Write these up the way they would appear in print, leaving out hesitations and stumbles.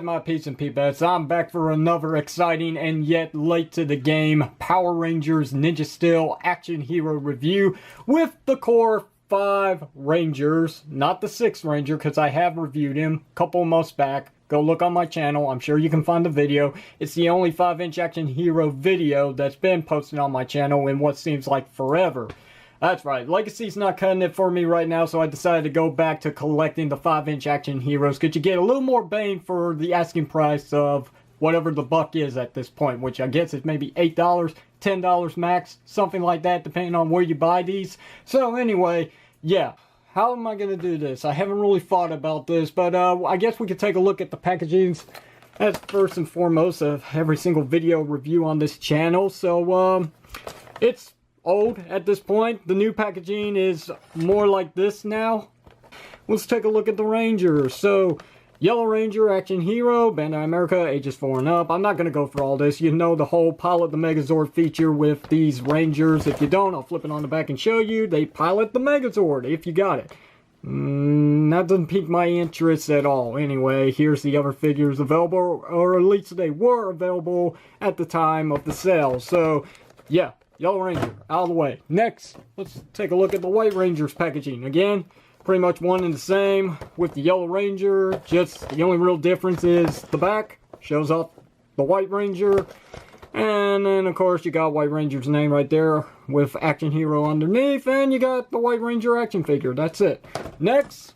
my peeps and peepettes. I'm back for another exciting and yet late to the game Power Rangers Ninja Steel Action Hero review with the core 5 Rangers, not the 6th Ranger because I have reviewed him a couple of months back. Go look on my channel. I'm sure you can find the video. It's the only 5-inch action hero video that's been posted on my channel in what seems like forever. That's right, Legacy's not cutting it for me right now, so I decided to go back to collecting the 5-inch action heroes. Because you get a little more bang for the asking price of whatever the buck is at this point, which I guess is maybe $8, $10 max, something like that, depending on where you buy these. So anyway, yeah. How am I going to do this? I haven't really thought about this, but I guess we could take a look at the packagings as first and foremost of every single video review on this channel. So, it's old at this point. The new packaging is more like this now. Let's take a look at the Rangers. So, Yellow Ranger, Action Hero, Bandai America, ages 4 and up. I'm not going to go for all this. You know the whole pilot the Megazord feature with these Rangers. If you don't, I'll flip it on the back and show you. They pilot the Megazord, if you got it. That doesn't pique my interest at all. Anyway, here's the other figures available, or at least they were available at the time of the sale. So, yeah, Yellow Ranger, out of the way. Next, let's take a look at the White Ranger's packaging. Again, pretty much one and the same with the Yellow Ranger, just the only real difference is the back shows off the White Ranger, and then of course you got White Ranger's name right there with Action Hero underneath, and you got the White Ranger action figure. That's it. Next,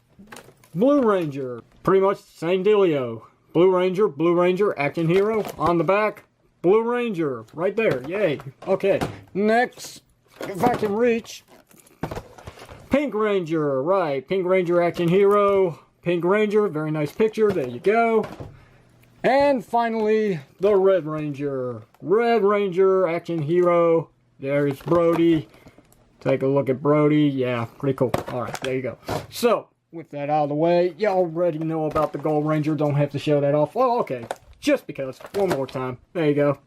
Blue Ranger, pretty much same dealio. Blue Ranger, Action Hero on the back, Blue Ranger right there. Yay. Okay, next, if I can reach, Pink Ranger, right, Pink Ranger Action Hero, Pink Ranger, very nice picture, there you go. And finally, the Red Ranger Action Hero, there's Brody. Take a look at Brody, yeah, pretty cool. Alright, there you go. So, with that out of the way, you already know about the Gold Ranger, don't have to show that off. Well, okay, just because, one more time, there you go.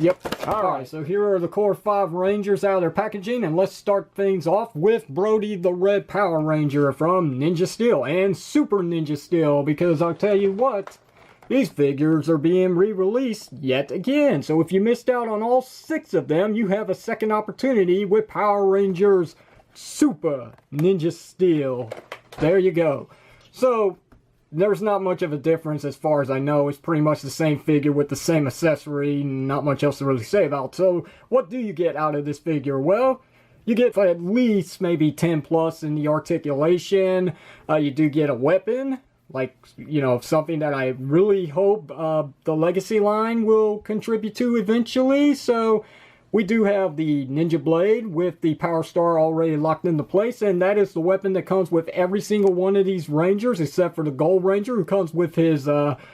Yep. Alright, so here are the core 5 Rangers out of their packaging, and let's start things off with Brody the Red Power Ranger from Ninja Steel and Super Ninja Steel, because I'll tell you what, these figures are being re-released yet again. So if you missed out on all 6 of them, you have a second opportunity with Power Rangers Super Ninja Steel. There you go. So there's not much of a difference as far as I know. It's pretty much the same figure with the same accessory. Not much else to really say about. So what do you get out of this figure? Well, you get at least maybe 10 plus in the articulation. You do get a weapon. Like, you know, something that I really hope the Legacy line will contribute to eventually. So we do have the Ninja Blade with the Power Star already locked into place, and that is the weapon that comes with every single one of these Rangers, except for the Gold Ranger, who comes with his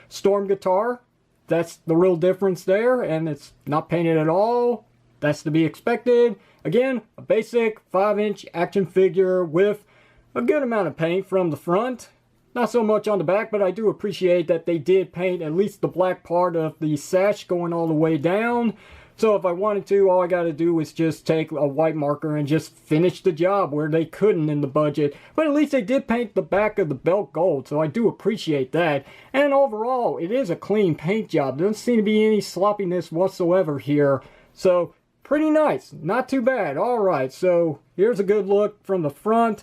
Storm Guitar. That's the real difference there, and it's not painted at all. That's to be expected. Again, a basic 5-inch action figure with a good amount of paint from the front. Not so much on the back, but I do appreciate that they did paint at least the black part of the sash going all the way down. So if I wanted to, all I got to do is just take a white marker and just finish the job where they couldn't in the budget. But at least they did paint the back of the belt gold, so I do appreciate that. And overall, it is a clean paint job. There doesn't seem to be any sloppiness whatsoever here. So, pretty nice. Not too bad. Alright, so here's a good look from the front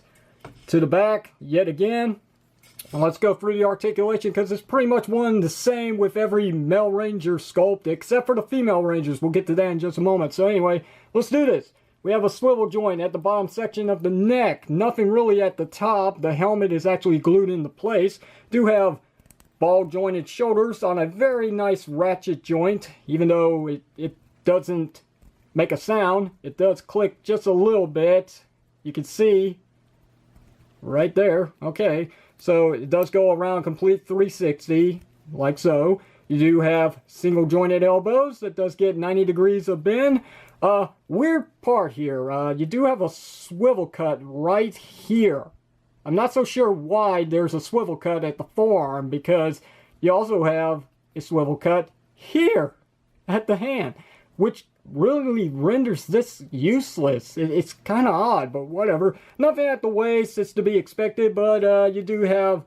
to the back yet again. And let's go through the articulation because it's pretty much one and the same with every male Ranger sculpt except for the female Rangers. We'll get to that in just a moment. So anyway, let's do this. We have a swivel joint at the bottom section of the neck. Nothing really at the top. The helmet is actually glued into place. Do have ball jointed shoulders on a very nice ratchet joint. Even though it doesn't make a sound, it does click just a little bit. You can see right there. Okay. So it does go around complete 360, like so. You do have single jointed elbows that does get 90 degrees of bend. Weird part here, you do have a swivel cut right here. I'm not so sure why there's a swivel cut at the forearm, because you also have a swivel cut here at the hand, which really renders this useless. It's kind of odd, but whatever. Nothing at the waist is to be expected, but you do have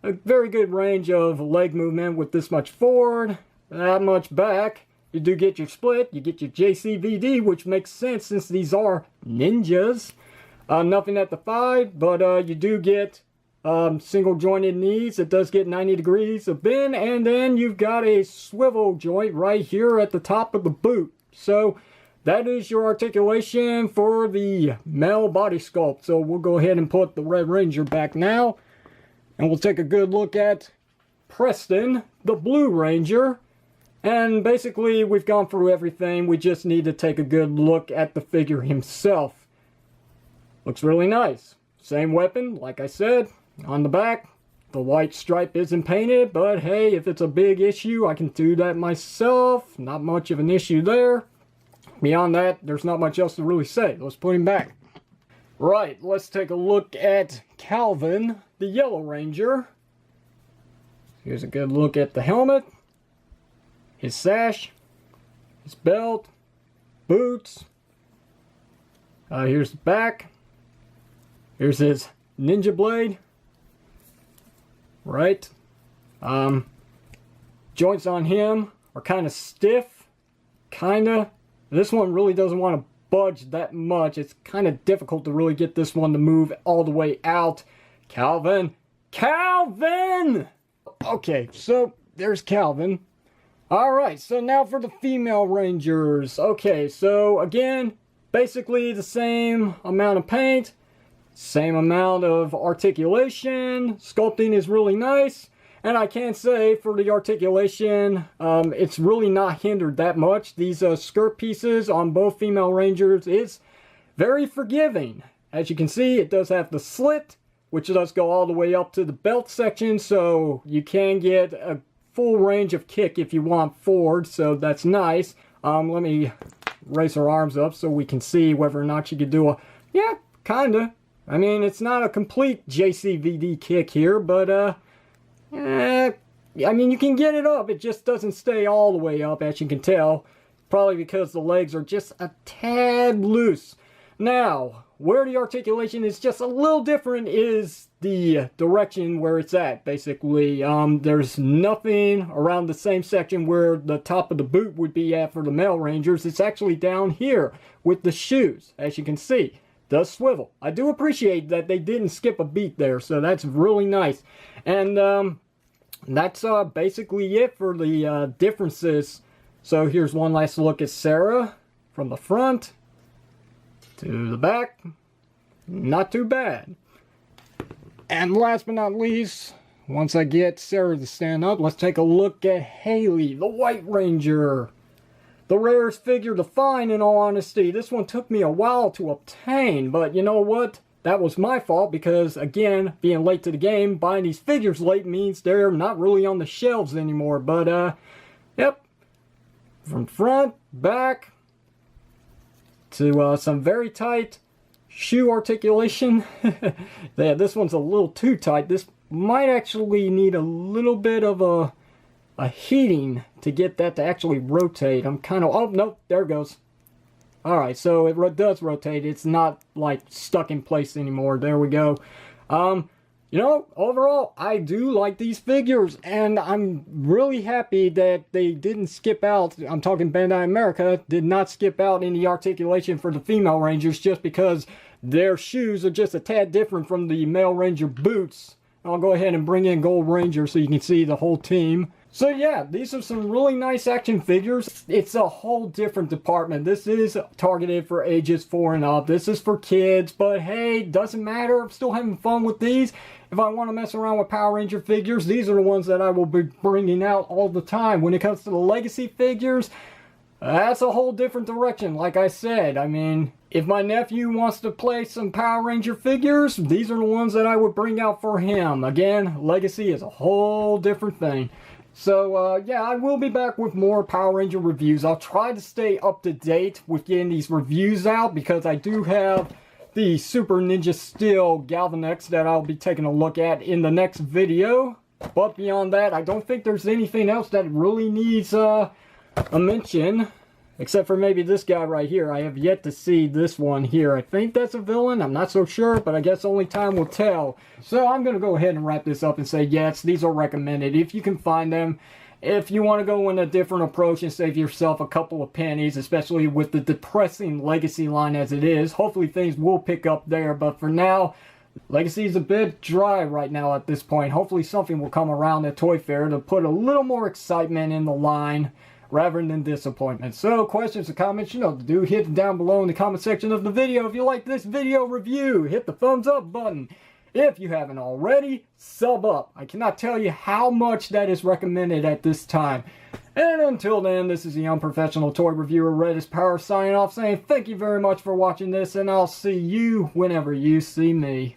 a very good range of leg movement with this much forward, that much back. You do get your split, you get your JCVD, which makes sense since these are ninjas. Nothing at the 5, but you do get single jointed knees. It does get 90 degrees of bend, and then you've got a swivel joint right here at the top of the boot. So that is your articulation for the male body sculpt. So we'll go ahead and put the Red Ranger back now, and we'll take a good look at Preston, the Blue Ranger. And basically, we've gone through everything. We just need to take a good look at the figure himself. Looks really nice. Same weapon, like I said, on the back. The white stripe isn't painted, but hey, if it's a big issue, I can do that myself. Not much of an issue there. Beyond that, there's not much else to really say. Let's put him back. Right, let's take a look at Calvin, the Yellow Ranger. Here's a good look at the helmet, his sash, his belt, boots. Here's the back. Here's his ninja blade. Right. Joints on him are kind of stiff. Kinda. This one really doesn't want to budge that much. It's kind of difficult to really get this one to move all the way out. Calvin! Calvin! Okay, so there's Calvin. Alright, so now for the female Rangers. Okay, so again, basically the same amount of paint, same amount of articulation. Sculpting is really nice. And I can say for the articulation, it's really not hindered that much. These skirt pieces on both female Rangers is very forgiving. As you can see, it does have the slit, which does go all the way up to the belt section, so you can get a full range of kick if you want forward, so that's nice. Let me raise her arms up so we can see whether or not she could do a, yeah, kinda. I mean, it's not a complete JCVD kick here, but I mean, you can get it up. It just doesn't stay all the way up, as you can tell. Probably because the legs are just a tad loose. Now, where the articulation is just a little different is the direction where it's at, basically. There's nothing around the same section where the top of the boot would be at for the male Rangers. It's actually down here with the shoes, as you can see. Does swivel. I do appreciate that they didn't skip a beat there, so that's really nice. And that's basically it for the differences. So here's one last look at Sarah from the front to the back. Not too bad. And last but not least, once I get Sarah to stand up, let's take a look at Haley, the White Ranger. The rarest figure to find, in all honesty. This one took me a while to obtain, but you know what? That was my fault because, again, being late to the game, buying these figures late means they're not really on the shelves anymore. But, yep. From front, back, to some very tight shoe articulation. Yeah, this one's a little too tight. This might actually need a little bit of a heating to get that to actually rotate. I'm kind of, oh, nope, there it goes. Alright, so it does rotate. It's not, like, stuck in place anymore. There we go. You know, overall, I do like these figures, and I'm really happy that they didn't skip out. I'm talking Bandai America, did not skip out any articulation for the female Rangers just because their shoes are just a tad different from the male Ranger boots. I'll go ahead and bring in Gold Ranger so you can see the whole team. So yeah, these are some really nice action figures. It's a whole different department. This is targeted for ages 4 and up. This is for kids, but hey, doesn't matter. I'm still having fun with these. If I want to mess around with Power Ranger figures, these are the ones that I will be bringing out all the time. When it comes to the legacy figures, that's a whole different direction. Like I said, I mean, if my nephew wants to play some Power Ranger figures, these are the ones that I would bring out for him. Again, legacy is a whole different thing. So, yeah, I will be back with more Power Ranger reviews. I'll try to stay up to date with getting these reviews out because I do have the Super Ninja Steel Galvanex that I'll be taking a look at in the next video. But beyond that, I don't think there's anything else that really needs a mention. Except for maybe this guy right here. I have yet to see this one here. I think that's a villain. I'm not so sure, but I guess only time will tell. So I'm going to go ahead and wrap this up and say, yes, these are recommended if you can find them. If you want to go in a different approach and save yourself a couple of pennies, especially with the depressing Legacy line as it is, hopefully things will pick up there. But for now, Legacy is a bit dry right now at this point. Hopefully something will come around at Toy Fair to put a little more excitement in the line, rather than disappointment. So, questions or comments, you know what to do. Hit it down below in the comment section of the video. If you like this video review, hit the thumbs up button. If you haven't already, sub up. I cannot tell you how much that is recommended at this time. And until then, this is the unprofessional toy reviewer Redis Power signing off saying thank you very much for watching this, and I'll see you whenever you see me.